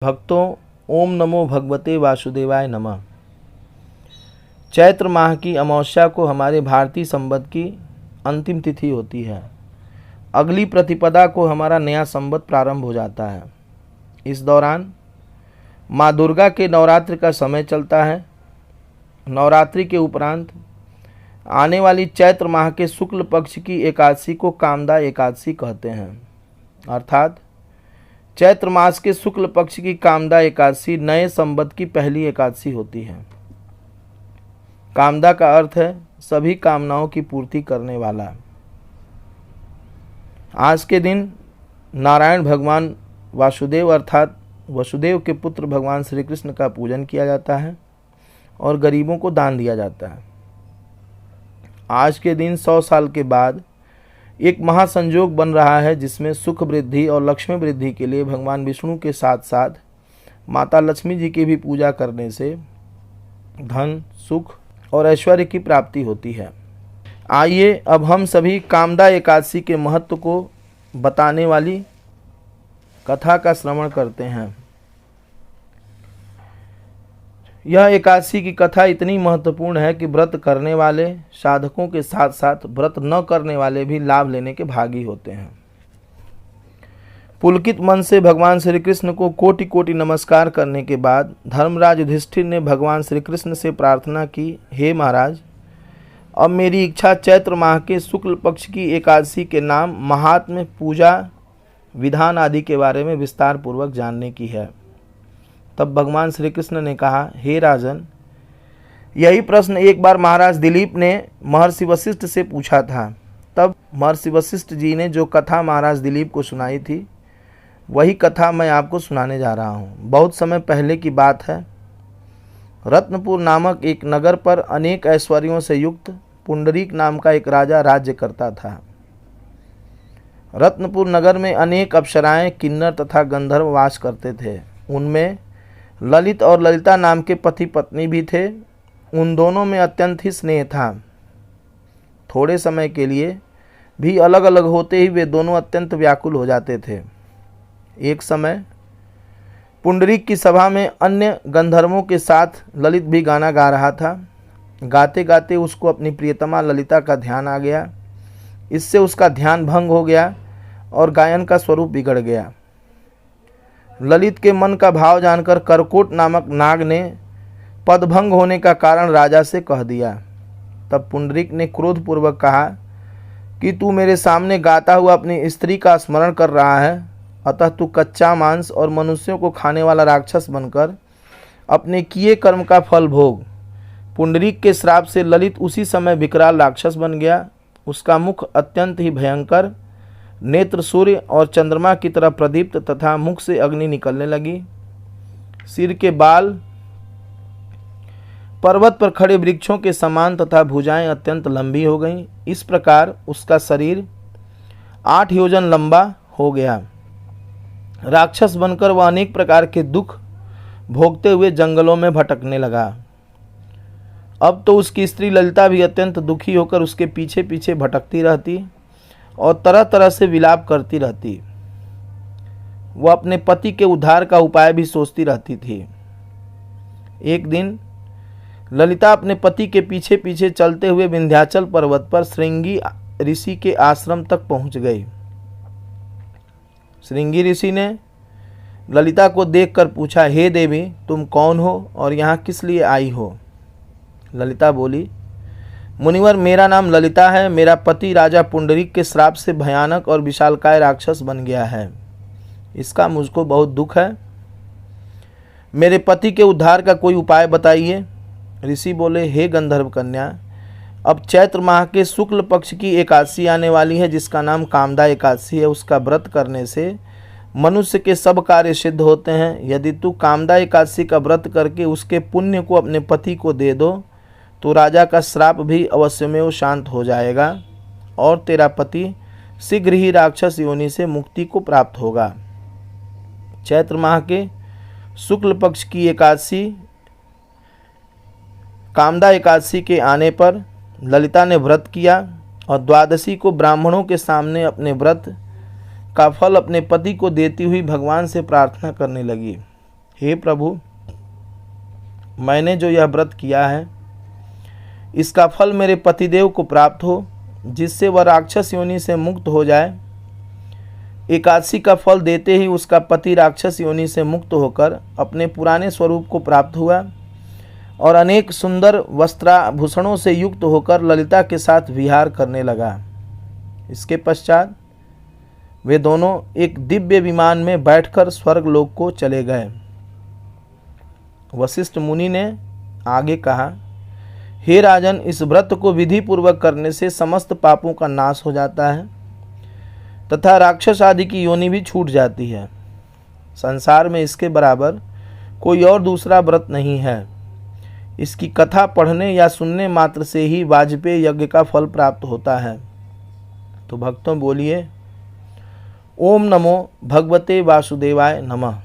भक्तों, ओम नमो भगवते वासुदेवाय नमः। चैत्र माह की अमावस्या को हमारे भारतीय संवत की अंतिम तिथि होती है। अगली प्रतिपदा को हमारा नया संवत प्रारंभ हो जाता है। इस दौरान माँ दुर्गा के नवरात्र का समय चलता है। नवरात्रि के उपरांत आने वाली चैत्र माह के शुक्ल पक्ष की एकादशी को कामदा एकादशी कहते हैं। अर्थात चैत्र मास के शुक्ल पक्ष की कामदा एकादशी नए संवत की पहली एकादशी होती है। कामदा का अर्थ है सभी कामनाओं की पूर्ति करने वाला। आज के दिन नारायण भगवान वासुदेव अर्थात वसुदेव के पुत्र भगवान श्री कृष्ण का पूजन किया जाता है और गरीबों को दान दिया जाता है। आज के दिन 100 साल के बाद एक महासंयोग बन रहा है, जिसमें सुख वृद्धि और लक्ष्मी वृद्धि के लिए भगवान विष्णु के साथ साथ माता लक्ष्मी जी की भी पूजा करने से धन, सुख और ऐश्वर्य की प्राप्ति होती है। आइए अब हम सभी कामदा एकादशी के महत्व को बताने वाली कथा का श्रवण करते हैं। यह एकादशी की कथा इतनी महत्वपूर्ण है कि व्रत करने वाले साधकों के साथ साथ व्रत न करने वाले भी लाभ लेने के भागी होते हैं। पुलकित मन से भगवान श्री कृष्ण को कोटि कोटि नमस्कार करने के बाद धर्मराज युधिष्ठिर ने भगवान श्री कृष्ण से प्रार्थना की, हे महाराज, अब मेरी इच्छा चैत्र माह के शुक्ल पक्ष की एकादशी के नाम, महात्म्य, पूजा विधान आदि के बारे में विस्तार पूर्वक जानने की है। तब भगवान श्री कृष्ण ने कहा, हे राजन, यही प्रश्न एक बार महाराज दिलीप ने महर्षि वशिष्ठ से पूछा था। तब महर्षि वशिष्ठ जी ने जो कथा महाराज दिलीप को सुनाई थी, वही कथा मैं आपको सुनाने जा रहा हूँ। बहुत समय पहले की बात है। रत्नपुर नामक एक नगर पर अनेक ऐश्वर्यों से युक्त पुंडरीक नाम का एक राजा राज्य करता था। रत्नपुर नगर में अनेक अप्सराएं, किन्नर तथा गंधर्व वास करते थे। उनमें ललित और ललिता नाम के पति पत्नी भी थे। उन दोनों में अत्यंत ही स्नेह था। थोड़े समय के लिए भी अलग अलग होते ही वे दोनों अत्यंत व्याकुल हो जाते थे। एक समय पुंडरीक की सभा में अन्य गंधर्वों के साथ ललित भी गाना गा रहा था। गाते गाते उसको अपनी प्रियतमा ललिता का ध्यान आ गया। इससे उसका ध्यान भंग हो गया और गायन का स्वरूप बिगड़ गया। ललित के मन का भाव जानकर करकोट नामक नाग ने पदभंग होने का कारण राजा से कह दिया। तब पुंडरीक ने क्रोधपूर्वक कहा कि तू मेरे सामने गाता हुआ अपनी स्त्री का स्मरण कर रहा है, अतः तू कच्चा मांस और मनुष्यों को खाने वाला राक्षस बनकर अपने किए कर्म का फल भोग। पुंडरीक के श्राप से ललित उसी समय विकराल राक्षस बन गया। उसका मुख अत्यंत ही भयंकर, नेत्र सूर्य और चंद्रमा की तरह प्रदीप्त तथा मुख से अग्नि निकलने लगी। सिर के बाल पर्वत पर खड़े वृक्षों के समान तथा भुजाएं अत्यंत लंबी हो गईं। इस प्रकार उसका शरीर 8 योजन लंबा हो गया। राक्षस बनकर वह अनेक प्रकार के दुख भोगते हुए जंगलों में भटकने लगा। अब तो उसकी स्त्री ललिता भी अत्यंत दुखी होकर उसके पीछे पीछे भटकती रहती और तरह तरह से विलाप करती रहती। वह अपने पति के उद्धार का उपाय भी सोचती रहती थी। एक दिन ललिता अपने पति के पीछे पीछे चलते हुए विंध्याचल पर्वत पर श्रृंगी ऋषि के आश्रम तक पहुंच गई। श्रृंगी ऋषि ने ललिता को देखकर पूछा, हे देवी, तुम कौन हो और यहाँ किस लिए आई हो? ललिता बोली, मुनिवर, मेरा नाम ललिता है। मेरा पति राजा पुंडरीक के श्राप से भयानक और विशालकाय राक्षस बन गया है। इसका मुझको बहुत दुख है। मेरे पति के उद्धार का कोई उपाय बताइए। ऋषि बोले, हे गंधर्व कन्या, अब चैत्र माह के शुक्ल पक्ष की एकादशी आने वाली है, जिसका नाम कामदा एकादशी है। उसका व्रत करने से मनुष्य के सब कार्य सिद्ध होते हैं। यदि तू कामदा एकादशी का व्रत करके उसके पुण्य को अपने पति को दे दो तो राजा का श्राप भी अवश्यमेव शांत हो जाएगा और तेरा पति शीघ्र ही राक्षस योनि से मुक्ति को प्राप्त होगा। चैत्र माह के शुक्ल पक्ष की एकादशी कामदा एकादशी के आने पर ललिता ने व्रत किया और द्वादशी को ब्राह्मणों के सामने अपने व्रत का फल अपने पति को देती हुई भगवान से प्रार्थना करने लगी। हे प्रभु, मैंने जो यह व्रत किया है इसका फल मेरे पतिदेव को प्राप्त हो, जिससे वह राक्षस योनि से मुक्त हो जाए। एकादशी का फल देते ही उसका पति राक्षस योनि से मुक्त होकर अपने पुराने स्वरूप को प्राप्त हुआ और अनेक सुंदर वस्त्राभूषणों से युक्त होकर ललिता के साथ विहार करने लगा। इसके पश्चात वे दोनों एक दिव्य विमान में बैठकर स्वर्गलोक को चले गए। वशिष्ठ मुनि ने आगे कहा, हे राजन, इस व्रत को विधि पूर्वक करने से समस्त पापों का नाश हो जाता है तथा राक्षस आदि की योनि भी छूट जाती है। संसार में इसके बराबर कोई और दूसरा व्रत नहीं है। इसकी कथा पढ़ने या सुनने मात्र से ही वाजपेय यज्ञ का फल प्राप्त होता है। तो भक्तों बोलिए, ओम नमो भगवते वासुदेवाय नमः।